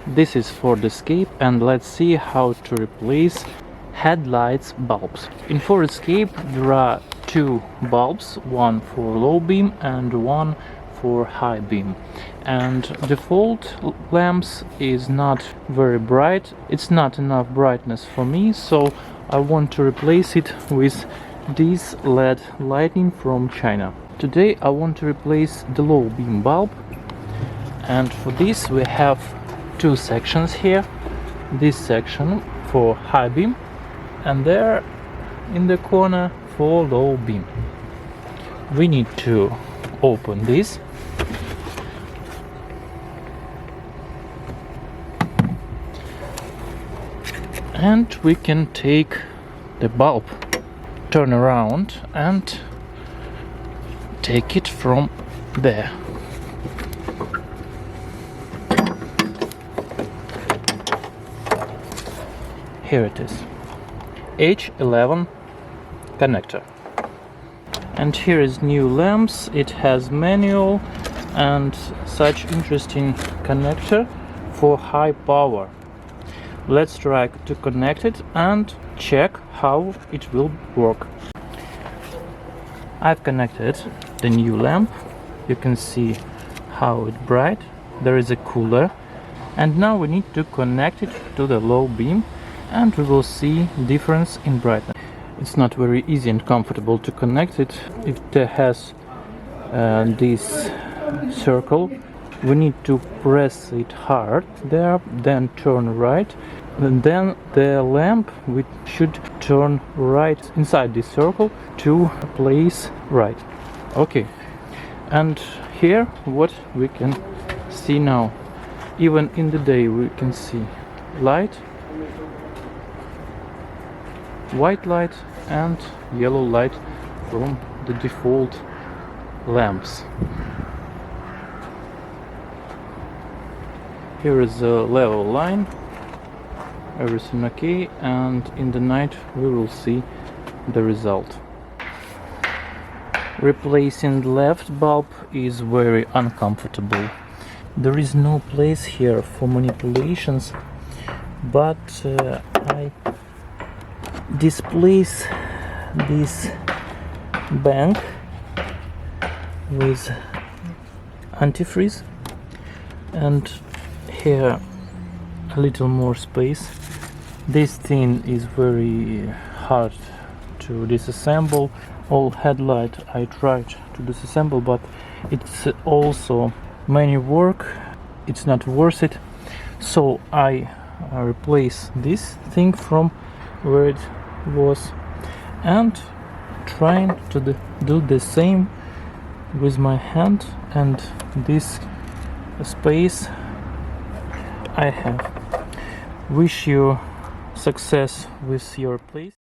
This is for the escape, and let's see how to replace headlights bulbs. In for escape there are two bulbs, one for low beam and one for high beam, and default lamps is not very bright. It's not enough brightness for me, so I want to replace it with this LED lighting from China. Today I want to replace the low beam bulb, and for this we have two sections here. This section for high beam and there in the corner for low beam. We need to open this and we can take the bulb, turn around and take it from there. Here it is, H11 connector. And here is new lamps. It has manual and such interesting connector for high power. Let's try to connect it and check how it will work. I've connected the new lamp. You can see how it's bright. There is a cooler, and now we need to connect it to the low beam, and we will see difference in brightness. It's not very easy and comfortable to connect it. If it has this circle, we need to press it hard there, then turn right, and then the lamp should turn right inside this circle to place right. Okay, and here what we can see now, even in the day we can see light, white light and yellow light from the default lamps. Here is a level line, everything okay, and in the night we will see the result. Replacing the left bulb is very uncomfortable. There is no place here for manipulations, but I displace this bank with antifreeze, and here a little more space. This thing is very hard to disassemble. All headlight I tried to disassemble, but it's also many work. It's not worth it, so I replace this thing from where it was, and trying to do the same with my hand and this space I have. Wish you success with your place.